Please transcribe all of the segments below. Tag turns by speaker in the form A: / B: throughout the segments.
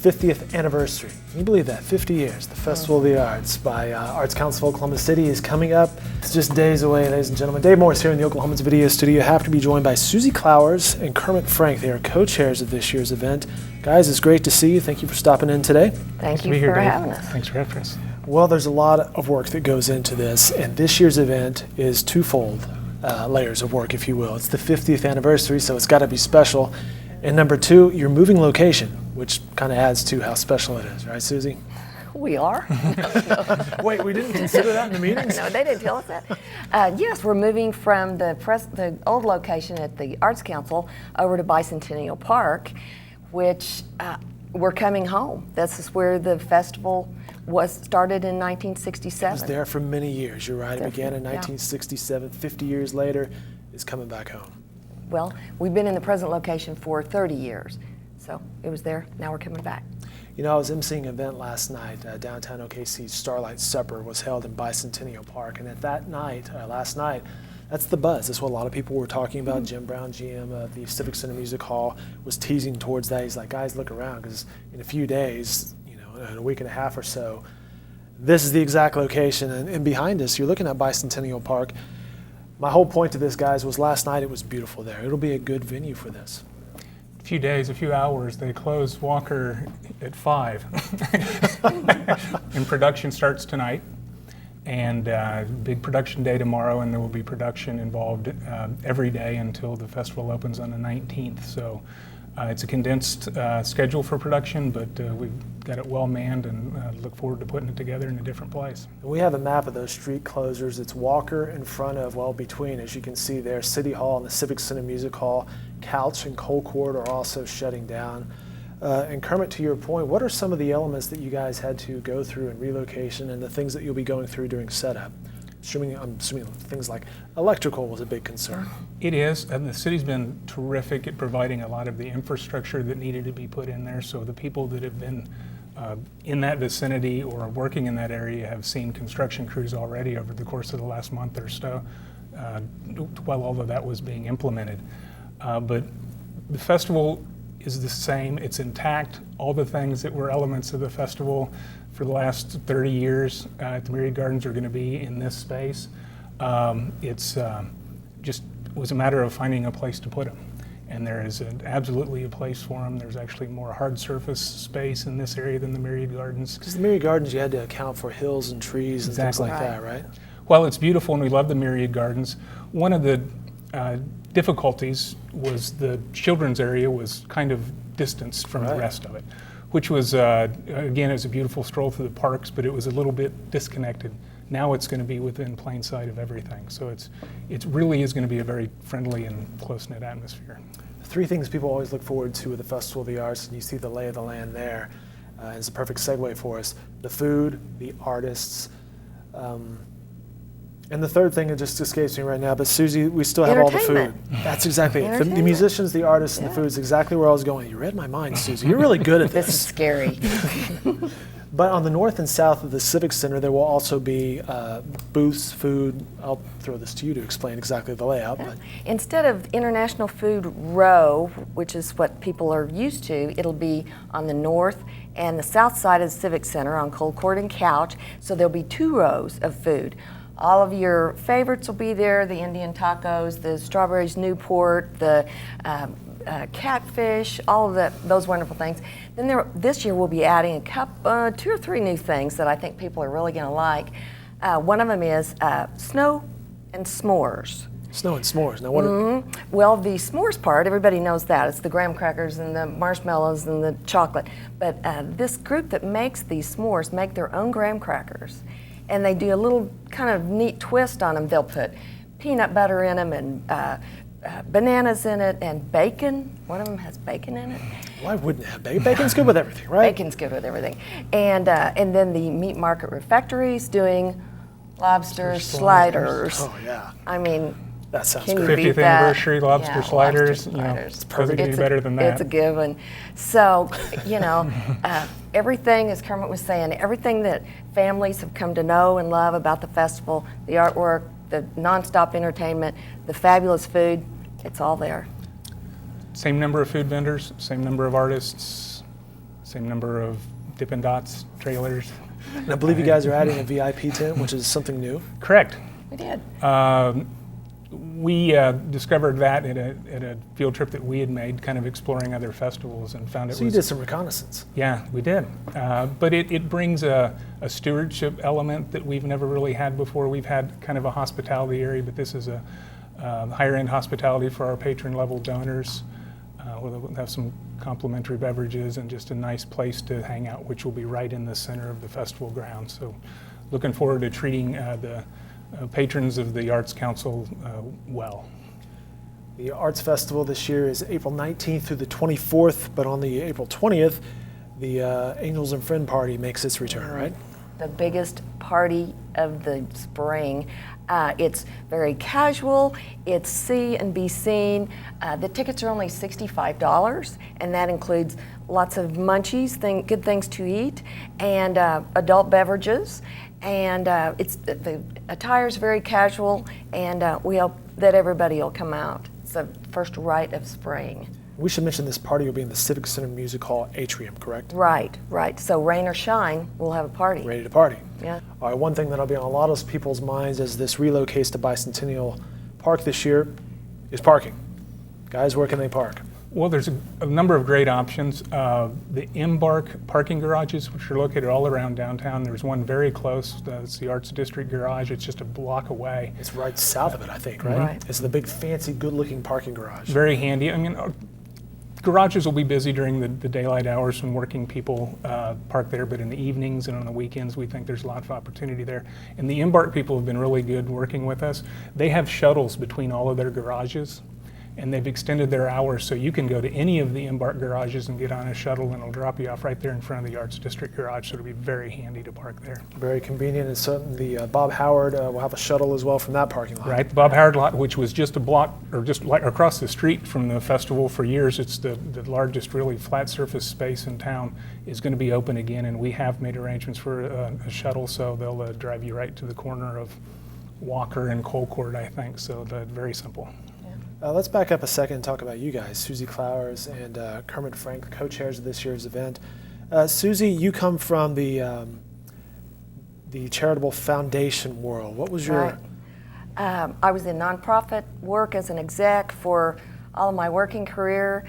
A: 50th anniversary. Can you believe that? 50 years. The Festival of the Arts by Arts Council of Oklahoma City is coming up. It's just days away, ladies and gentlemen. Dave Morris here in the Oklahoma's Video Studio. Happy to be joined by Suzi Clowers and Kermit Frank. They are co-chairs of this year's event. Guys, it's great to see you. Thank you for stopping in today.
B: Thank you for having us.
C: Thanks for having us.
A: Well, there's a lot of work that goes into this, and this year's event is twofold layers of work, if you will. It's the 50th anniversary, so it's got to be special. And number two, you're moving location, which kind of adds to how special it is, right, Suzi?
B: We are.
A: Wait, we didn't consider that in the meetings?
B: No, they didn't tell us that. Yes, we're moving from the old location at the Arts Council over to Bicentennial Park, which we're coming home. This is where the festival was started in 1967.
A: It was there for many years, you're right. It began in 1967. 50 years later, it's coming back home.
B: Well, we've been in the present location for 30 years. So it was there, now we're coming back.
A: You know, I was emceeing an event last night. Downtown OKC's Starlight Supper was held in Bicentennial Park. And at that night, last night, that's the buzz. That's what a lot of people were talking about. Jim Brown, GM of the Civic Center Music Hall, was teasing towards that. He's like, guys, look around, because in a few days, you know, in a week and a half or so, this is the exact location. And behind us, you're looking at Bicentennial Park. My whole point to this, guys, was last night it was beautiful there. It'll be a good venue for this.
C: A few days, a few hours. They close Walker at 5. And production starts tonight. And big production day tomorrow, and there will be production involved every day until the festival opens on the 19th. So it's a condensed schedule for production, but we've got it well manned and look forward to putting it together in a different place.
A: We have a map of those street closers. It's Walker in front of, well, between, as you can see there, City Hall and the Civic Center Music Hall. Couch and Colcord are also shutting down. And Kermit, to your point, what are some of the elements that you guys had to go through in relocation and the things that you'll be going through during setup? I'm assuming things like electrical was a big concern.
C: It is, and the city's been terrific at providing a lot of the infrastructure that needed to be put in there. So the people that have been in that vicinity or working in that area have seen construction crews already over the course of the last month or so, while all of that was being implemented. But the festival is the same. It's intact. All the things that were elements of the festival for the last 30 years at the Myriad Gardens are going to be in this space. It's just was a matter of finding a place to put them. And there is absolutely a place for them. There's actually more hard surface space in this area than the Myriad Gardens.
A: Because the Myriad Gardens, you had to account for hills and trees and things like that, right?
C: Well, it's beautiful, and we love the Myriad Gardens. One of the difficulties was the children's area was kind of distanced from the rest of it, which was, again, it was a beautiful stroll through the parks, but it was a little bit disconnected. Now it's going to be within plain sight of everything. So it really is going to be a very friendly and close-knit atmosphere.
A: Three things people always look forward to at the Festival of the Arts, and you see the lay of the land there. It's a perfect segue for us. The food, the artists, and the third thing, it just escapes me right now, but Suzi, we still have all the food. That's exactly it. The musicians, the artists, and the food is exactly where I was going. You read my mind, Suzi. You're really good at this.
B: This is scary.
A: But on the north and south of the Civic Center, there will also be booths, food. I'll throw this to you to explain exactly the layout. But
B: instead of International Food Row, which is what people are used to, it'll be on the north and the south side of the Civic Center on Colcord and Couch. So there'll be 2 rows of food. All of your favorites will be there, the Indian tacos, the strawberries Newport, the catfish, all of those wonderful things. Then this year we'll be adding 2 or 3 new things that I think people are really going to like. One of them is snow and s'mores.
A: Snow and s'mores. Now what?
B: Well, the s'mores part, everybody knows that. It's the graham crackers and the marshmallows and the chocolate. But this group that makes these s'mores make their own graham crackers. And they do a little kind of neat twist on them. They'll put peanut butter in them and bananas in it and bacon. One of them has bacon in it.
A: Why wouldn't it have bacon? Bacon's good with everything, right?
B: Bacon's good with everything. And then the Meat Market Refectories doing lobster sliders.
A: Oh, yeah.
B: I mean,
A: that sounds
B: can you
A: great.
B: beat
C: 50th anniversary lobster sliders.
B: Lobster
C: You know,
B: sliders.
C: it's perfect. Doesn't get any better than that.
B: It's a given. So, you know, everything, as Kermit was saying, everything that families have come to know and love about the festival, the artwork, the nonstop entertainment, the fabulous food, it's all there.
C: Same number of food vendors, same number of artists, same number of Dippin' Dots trailers.
A: And I believe you guys are adding a VIP tent, which is something new.
C: Correct.
B: We did.
C: We discovered that at a field trip that we had made, kind of exploring other festivals, and found it
A: So
C: was...
A: you did some reconnaissance.
C: Yeah, we did. But it brings a stewardship element that we've never really had before. We've had kind of a hospitality area, but this is a higher end hospitality for our patron level donors. We'll have some complimentary beverages and just a nice place to hang out, which will be right in the center of the festival grounds. So looking forward to treating the patrons of the Arts Council well.
A: The Arts Festival this year is April 19th through the 24th, but on the April 20th, the Angels and Friend Party makes its return, right?
B: The biggest party of the spring. It's very casual, it's see and be seen. The tickets are only $65, and that includes lots of munchies, good things to eat, and adult beverages. And the attire's very casual, and we hope that everybody will come out. It's the first rite of spring.
A: We should mention this party will be in the Civic Center Music Hall atrium, correct?
B: Right. So rain or shine, we'll have a party.
A: Ready to party.
B: Yeah.
A: All right, one thing that'll be on a lot of people's minds as this relocates to Bicentennial Park this year is parking. Guys, where can they park?
C: Well, there's a number of great options. The Embark parking garages, which are located all around downtown. There's one very close. It's the Arts District Garage. It's just a block away.
A: It's right south of it, I think, right?
B: Right.
A: It's the big, fancy, good-looking parking garage.
C: Very handy. I mean, garages will be busy during the daylight hours when working people park there, but in the evenings and on the weekends, we think there's a lot of opportunity there. And the Embark people have been really good working with us. They have shuttles between all of their garages, and they've extended their hours, so you can go to any of the Embark garages and get on a shuttle, and it'll drop you off right there in front of the Arts District Garage, so it'll be very handy to park there.
A: Very convenient, and certainly the Bob Howard will have a shuttle as well from that parking lot.
C: Right, the Bob Howard lot, which was just a block, or just like across the street from the festival for years, it's the largest really flat surface space in town, is going to be open again, and we have made arrangements for a shuttle, so they'll drive you right to the corner of Walker and Colcord, I think, so very simple.
A: Let's back up a second and talk about you guys, Suzi Clowers and Kermit Frank, the co-chairs of this year's event. Suzi, you come from the charitable foundation world. What was your...
B: Right. I was in nonprofit work as an exec for all of my working career.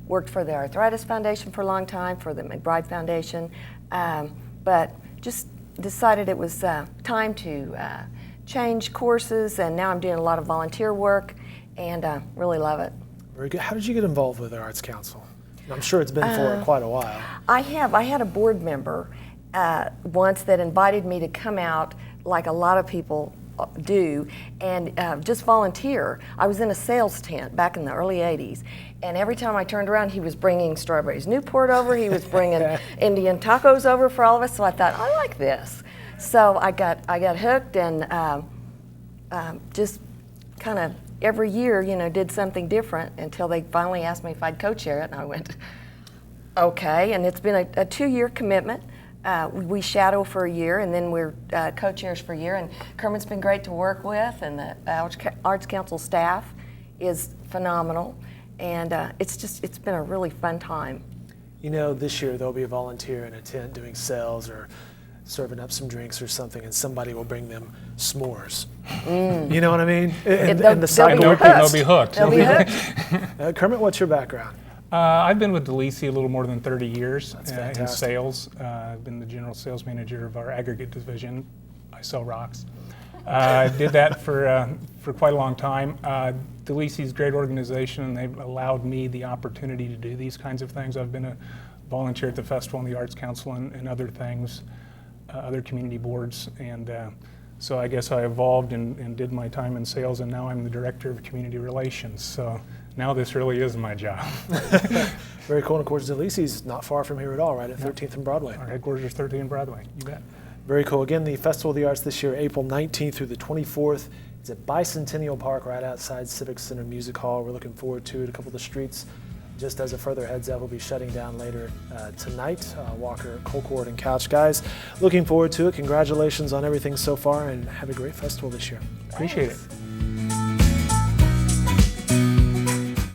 B: Worked for the Arthritis Foundation for a long time, for the McBride Foundation, but just decided it was time to change courses, and now I'm doing a lot of volunteer work. And really love it.
A: Very good. How did you get involved with the Arts Council? I'm sure it's been for quite a while.
B: I had a board member once that invited me to come out, like a lot of people do, and just volunteer. I was in a sales tent back in the early 80s, and every time I turned around, he was bringing Strawberries Newport over, he was bringing Indian tacos over for all of us, so I thought, I like this. So I got hooked, and just kind of every year, did something different until they finally asked me if I'd co-chair it, and I went, okay. And it's been a 2-year commitment. We shadow for a year, and then we're co-chairs for a year. And Kermit's been great to work with, and the Arts Council staff is phenomenal. And it's been a really fun time.
A: This year there'll be a volunteer in a tent doing sales or serving up some drinks or something, and somebody will bring them s'mores. You know what I mean? And the cycle.
C: They'll be hooked.
B: They'll be hooked.
A: Kermit, what's your background?
C: I've been with DeLisi a little more than 30 years in sales. I've been the general sales manager of our aggregate division. I sell rocks. I did that for quite a long time. DeLisi's a great organization, and they've allowed me the opportunity to do these kinds of things. I've been a volunteer at the festival and the Arts Council and other things. Other community boards, and so I guess I evolved and did my time in sales, and now I'm the director of community relations. So now this really is my job.
A: Very cool. And of course, DeLisi's not far from here at all, right at 13th and Broadway.
C: Our headquarters is 13th and Broadway. You bet.
A: Very cool. Again, the Festival of the Arts this year, April 19th through the 24th. It's at Bicentennial Park, right outside Civic Center Music Hall. We're looking forward to it. A couple of the streets. Just as a further heads up, we'll be shutting down later tonight. Walker, Colcord, and Couch. Guys, looking forward to it. Congratulations on everything so far, and have a great festival this year.
C: Appreciate it.